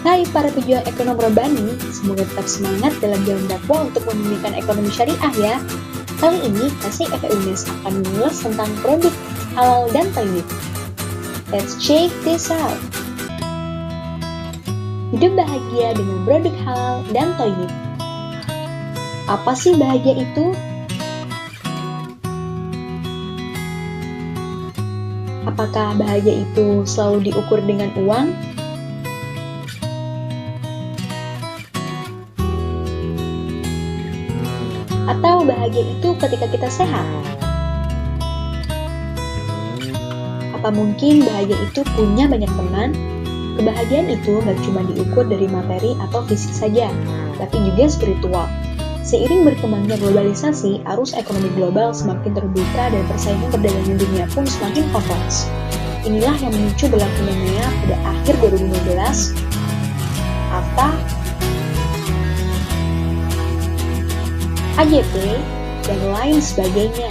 Hai para pejuang ekonomi Rabbani, semoga tetap semangat dalam jalan dakwah untuk memulihkan ekonomi syariah ya. Kali ini, Tasik FEUNES akan mengulas tentang produk halal dan thayyib. Let's check this out. Hidup bahagia dengan produk halal dan thayyib. Apa sih bahagia itu? Apakah bahagia itu selalu diukur dengan uang? Atau bahagia itu ketika kita sehat? Apa mungkin bahagia itu punya banyak teman? Kebahagiaan itu gak cuma diukur dari materi atau fisik saja, tapi juga spiritual. Seiring berkembangnya globalisasi, arus ekonomi global semakin terbuka dan persaingan perdagangan dunia pun semakin kompleks. Inilah yang memicu berlakunya pada akhir 2015, AFTA, AJP, dan lain sebagainya.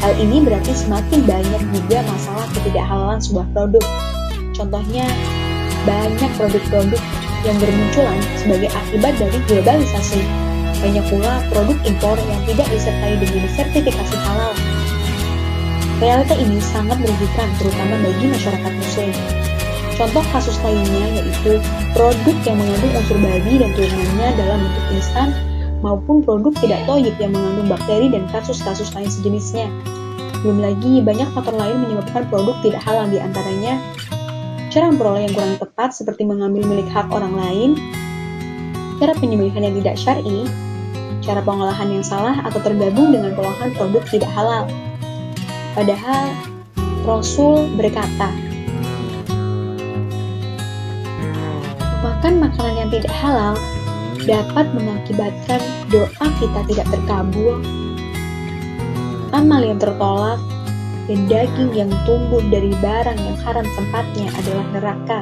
Hal ini berarti semakin banyak juga masalah ketidakhalalan sebuah produk. Contohnya, banyak produk-produk yang bermunculan sebagai akibat dari globalisasi. Banyak pula produk impor yang tidak disertai dengan sertifikasi halal. Realita ini sangat merugikan terutama bagi masyarakat muslim. Contoh kasus lainnya yaitu produk yang mengandung unsur babi dan turunannya dalam bentuk instan maupun produk tidak thayyib yang mengandung bakteri dan kasus-kasus lain sejenisnya. Belum lagi banyak faktor lain menyebabkan produk tidak halal, di antaranya cara memperoleh yang kurang tepat seperti mengambil milik hak orang lain, cara penyembelihan yang tidak syar'i, cara pengolahan yang salah atau tergabung dengan pengolahan produk tidak halal. Padahal Rasul berkata, makan makanan yang tidak halal dapat mengakibatkan doa kita tidak terkabul, amal yang tertolak, dan daging yang tumbuh dari barang yang haram tempatnya adalah neraka.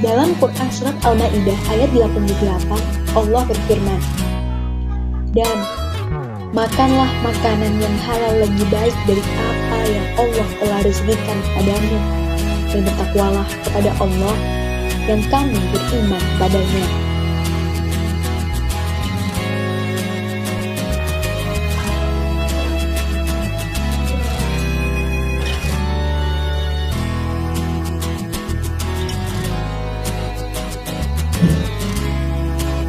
Dalam Quran Surat Al-Ma'idah ayat 88, Allah berfirman, dan makanlah makanan yang halal lebih baik dari apa yang Allah telah rezekikan padamu, dan bertakwalah kepada Allah yang kamu beriman padanya.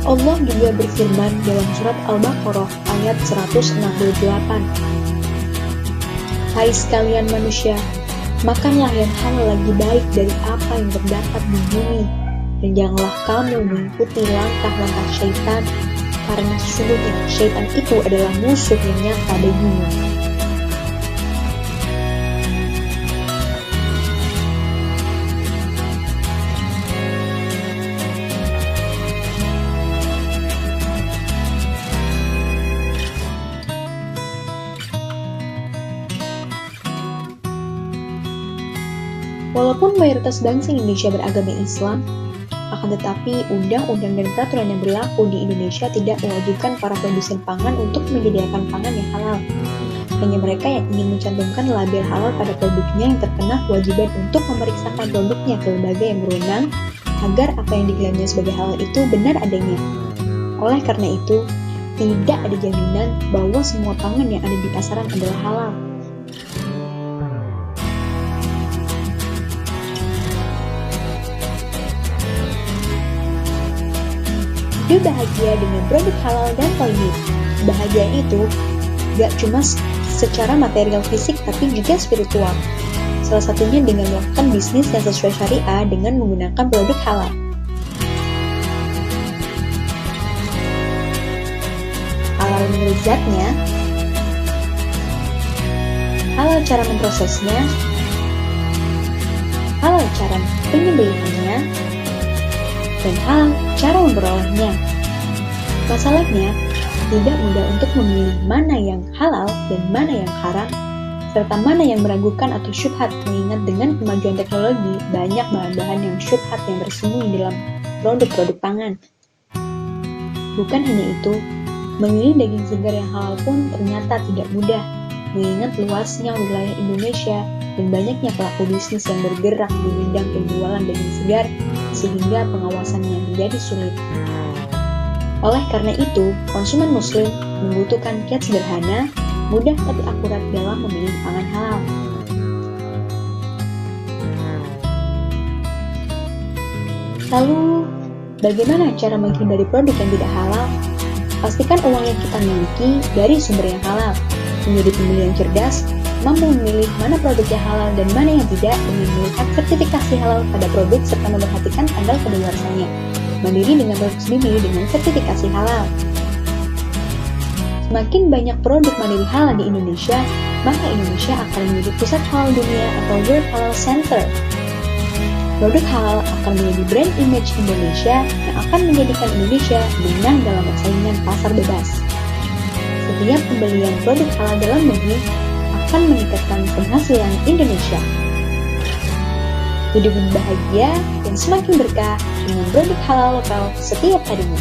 Allah juga berfirman dalam surat Al-Baqarah ayat 168. Hai sekalian manusia, makanlah yang halal lagi baik dari apa yang terdapat di bumi, dan janganlah kamu mengikuti langkah-langkah syaitan, karena sesungguhnya syaitan itu adalah musuh yang nyata bagimu. Walaupun mayoritas bangsa Indonesia beragama Islam, akan tetapi undang-undang dan peraturan yang berlaku di Indonesia tidak mewajibkan para produsen pangan untuk menyediakan pangan yang halal. Hanya mereka yang ingin mencantumkan label halal pada produknya yang terkena kewajiban untuk memeriksakan produknya ke lembaga yang berwenang agar apa yang diklaimnya sebagai halal itu benar adanya. Oleh karena itu, tidak ada jaminan bahwa semua pangan yang ada di pasaran adalah halal. Hidup bahagia dengan produk halal dan thayyib. Bahagia itu gak cuma secara material fisik tapi juga spiritual. Salah satunya dengan melakukan bisnis yang sesuai syariah dengan menggunakan produk halal. Halal menurut zatnya, halal cara memprosesnya, halal cara penyembelihannya, dan halal cara memperolehnya. Masalahnya, tidak mudah untuk memilih mana yang halal dan mana yang haram, serta mana yang meragukan atau syubhat, mengingat dengan kemajuan teknologi, banyak bahan-bahan yang syubhat yang bersembunyi dalam produk-produk pangan. Bukan hanya itu, memilih daging segar yang halal pun ternyata tidak mudah, mengingat luasnya wilayah Indonesia dan banyaknya pelaku bisnis yang bergerak di bidang penjualan daging segar, sehingga pengawasannya menjadi sulit. Oleh karena itu, konsumen muslim membutuhkan kiat sederhana, mudah tapi akurat dalam memilih pangan halal. Lalu, bagaimana cara menghindari produk yang tidak halal? Pastikan uang yang kita miliki dari sumber yang halal. Menjadi pembeli yang cerdas, mampu memilih mana produk yang halal dan mana yang tidak dengan melihat sertifikasi halal pada produk serta memperhatikan tanggal kadaluarsanya. Mandiri dengan produk sendiri dengan sertifikasi halal. Semakin banyak produk mandiri halal di Indonesia, maka Indonesia akan menjadi pusat halal dunia atau World Halal Center. Produk halal akan menjadi brand image Indonesia yang akan menjadikan Indonesia menang dalam persaingan pasar bebas. Setiap pembelian produk halal dalam negeri akan meningkatkan penghasilan Indonesia. Hidup lebih bahagia dan semakin berkah dengan produk halal lokal setiap harinya.